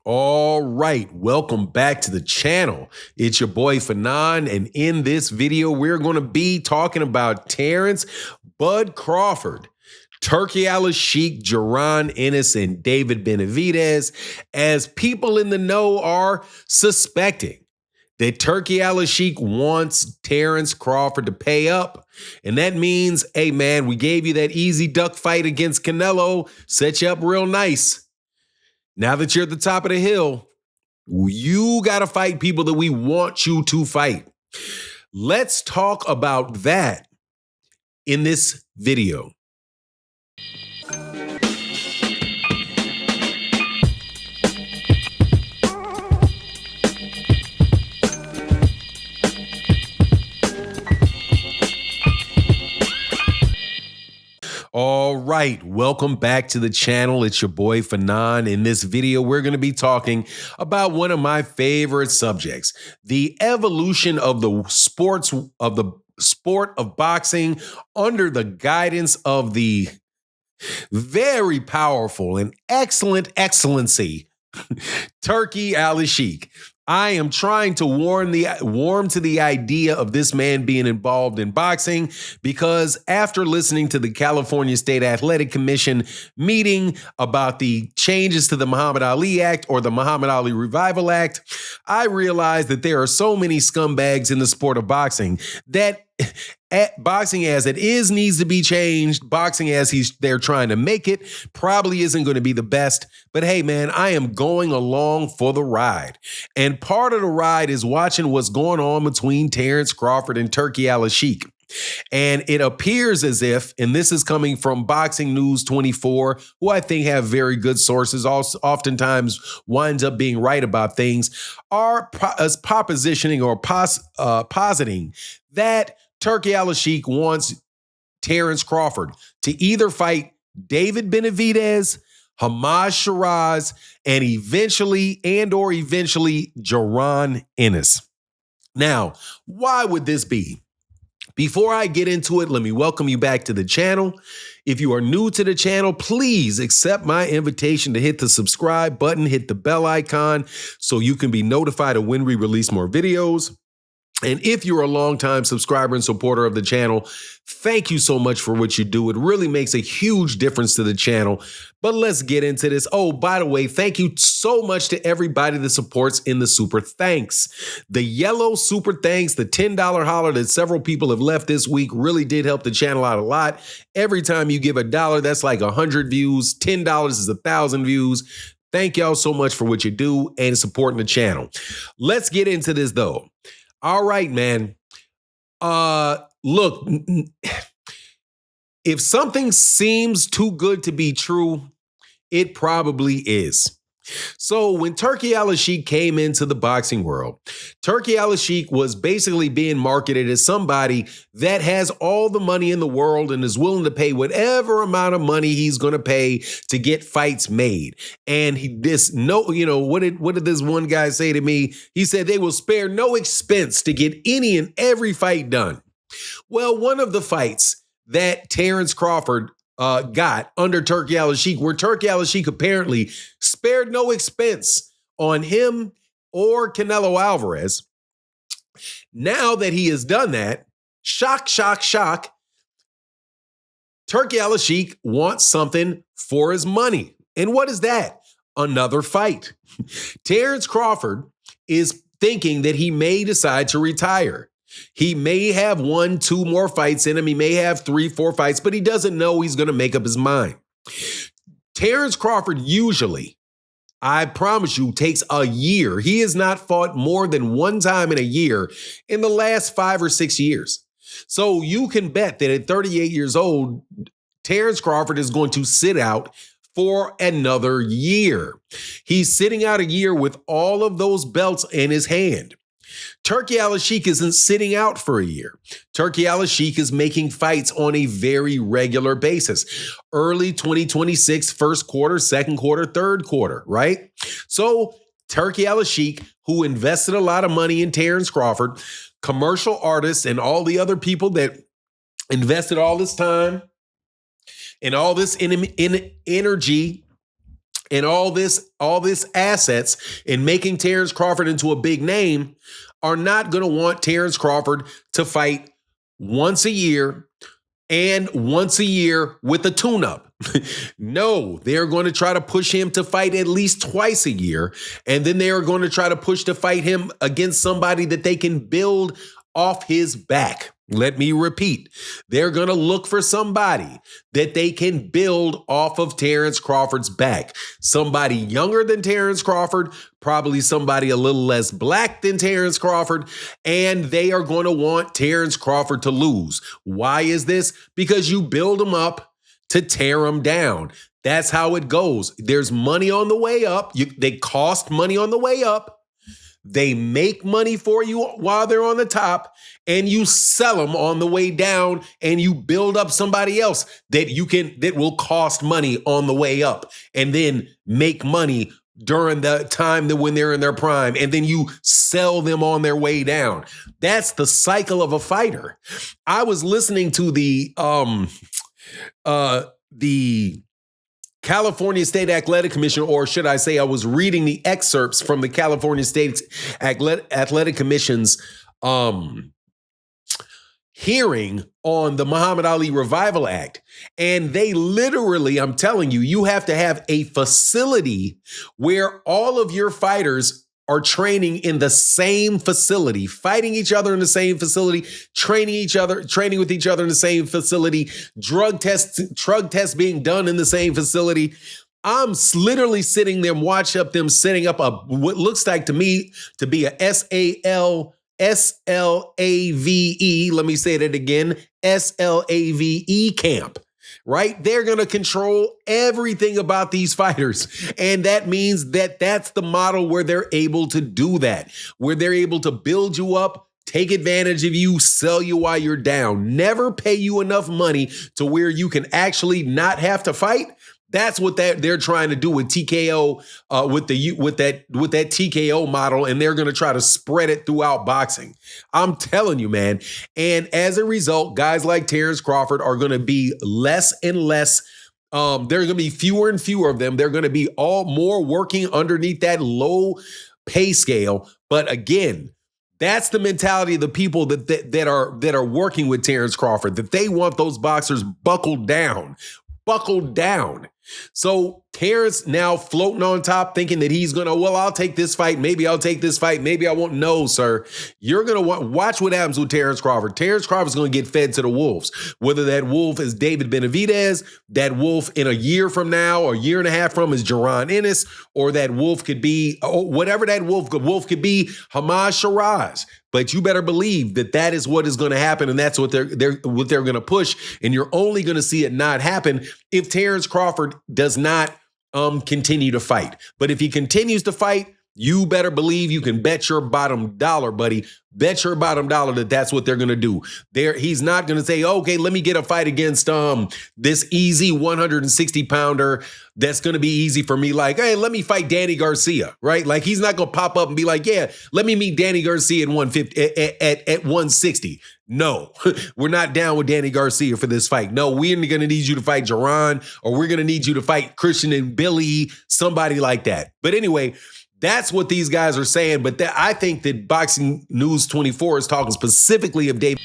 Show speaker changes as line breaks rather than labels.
All right, welcome back to the channel. It's your boy Fanon, and in this video, we're going to be talking about Terence Bud Crawford, Turki Alalsheik, Ennis, and David Benavidez, as people in the know are suspecting that Turki Alalsheik wants Terence Crawford to pay up. And that means, hey man, we gave you that easy duck fight against Canelo, set you up real nice. Now that you're at the top of the hill, you got to fight people that we want you to fight. Let's talk about that in this video. All right, welcome back to the channel. It's your boy Fanon. In this video, we're going to be talking about one of my favorite subjects, the evolution of the sport of boxing under the guidance of the very powerful and excellency Turki Alalsheik. I am trying to warm to the idea of this man being involved in boxing because after listening to the California State Athletic Commission meeting about the changes to the Muhammad Ali Act or the Muhammad Ali Revival Act, I realized that there are so many scumbags in the sport of boxing that boxing as it is needs to be changed. Boxing as they're trying to make it probably isn't going to be the best. But hey, man, I am going along for the ride. And part of the ride is watching what's going on between Terence Crawford and Turki Alalsheik. And it appears as if, and this is coming from Boxing News 24, who I think have very good sources, also oftentimes winds up being right about things, are positing that Turki Alalsheik wants Terence Crawford to either fight David Benavidez, Hamad Shiraz, and eventually Ennis. Now, why would this be? Before I get into it, let me welcome you back to the channel. If you are new to the channel, please accept my invitation to hit the subscribe button, hit the bell icon so you can be notified of when we release more videos. And if you're a longtime subscriber and supporter of the channel, thank you so much for what you do. It really makes a huge difference to the channel. But let's get into this. Oh, by the way, thank you so much to everybody that supports in the super thanks. The yellow super thanks, the $10 holler that several people have left this week really did help the channel out a lot. Every time you give $1, that's like 100 views. $10 is 1,000 views. Thank y'all so much for what you do and supporting the channel. Let's get into this though. All right, man. Look, if something seems too good to be true, it probably is. So when Turki Alalsheik came into the boxing world, Turki Alalsheik was basically being marketed as somebody that has all the money in the world and is willing to pay whatever amount of money he's going to pay to get fights made. And what did this one guy say to me? He said they will spare no expense to get any and every fight done. Well, one of the fights that Terence Crawford got under Turki Alalsheik, where Turki Alalsheik apparently spared no expense on him or Canelo Alvarez. Now that he has done that, shock, Turki Alalsheik wants something for his money. And what is that? Another fight. Terence Crawford is thinking that he may decide to retire. He may have 1-2 more fights in him. He may have 3-4 fights, but he doesn't know he's going to make up his mind. Terence Crawford usually, I promise you, takes a year. He has not fought more than one time in a year in the last 5 or 6 years. So you can bet that at 38 years old, Terence Crawford is going to sit out for another year. He's sitting out a year with all of those belts in his hand. Turki Alalsheik isn't sitting out for a year. Turki Alalsheik is making fights on a very regular basis. Early 2026, first quarter, second quarter, third quarter, right? So Turki Alalsheik, who invested a lot of money in Terence Crawford, commercial artists and all the other people that invested all this time and all this energy and all this assets in making Terence Crawford into a big name are not going to want Terence Crawford to fight once a year and once a year with a tune-up. No, they're going to try to push him to fight at least twice a year. And then they are going to try to push to fight him against somebody that they can build off his back. Let me repeat. They're going to look for somebody that they can build off of Terence Crawford's back. Somebody younger than Terence Crawford, probably somebody a little less black than Terence Crawford, and they are going to want Terence Crawford to lose. Why is this? Because you build him up to tear him down. That's how it goes. There's money on the way up. They cost money on the way up. They make money for you while they're on the top, and you sell them on the way down, and you build up somebody else that will cost money on the way up, and then make money during the time that when they're in their prime, and then you sell them on their way down. That's the cycle of a fighter. I was listening to the California State Athletic Commission, or should I say I was reading the excerpts from the California State Athletic Commission's hearing on the Muhammad Ali Revival Act. And they literally, I'm telling you, you have to have a facility where all of your fighters are training in the same facility, fighting each other in the same facility, training with each other in the same facility, drug tests being done in the same facility. I'm literally sitting there, watch up them setting up what looks like to me to be a SLAVE. Let me say that again, SLAVE camp. Right? They're going to control everything about these fighters. And that means that that's the model where they're able to do that, where they're able to build you up, take advantage of you, sell you while you're down, never pay you enough money to where you can actually not have to fight. That's what they're trying to do with TKO, with that TKO model, and they're going to try to spread it throughout boxing. I'm telling you, man. And as a result, guys like Terence Crawford are going to be less and less. There are going to be fewer and fewer of them. They're going to be all more working underneath that low pay scale. But again, that's the mentality of the people that are working with Terence Crawford, that they want those boxers buckled down. So Terence now floating on top, thinking that he's going to, well, I'll take this fight. Maybe I'll take this fight. Maybe I won't. No, sir. You're going to watch what happens with Terence Crawford. Terence Crawford's going to get fed to the wolves, whether that wolf is David Benavidez, that wolf in a year from now or a year and a half from is Jaron Ennis, or that wolf could be, whatever that wolf could be, Hamas Shiraz. But you better believe that is what is going to happen, and that's what they're going to push. And you're only going to see it not happen if Terence Crawford does not continue to fight. But if he continues to fight, you better believe you can bet your bottom dollar, buddy. Bet your bottom dollar that that's what they're going to do. He's not going to say, okay, let me get a fight against this easy 160-pounder that's going to be easy for me. Like, hey, let me fight Danny Garcia, right? Like, he's not going to pop up and be like, yeah, let me meet Danny Garcia at 150 at 160. No, we're not down with Danny Garcia for this fight. No, we're going to need you to fight Jaron, or we're going to need you to fight Christian and Billy, somebody like that. But anyway, that's what these guys are saying. But I think that Boxing News 24 is talking specifically of David.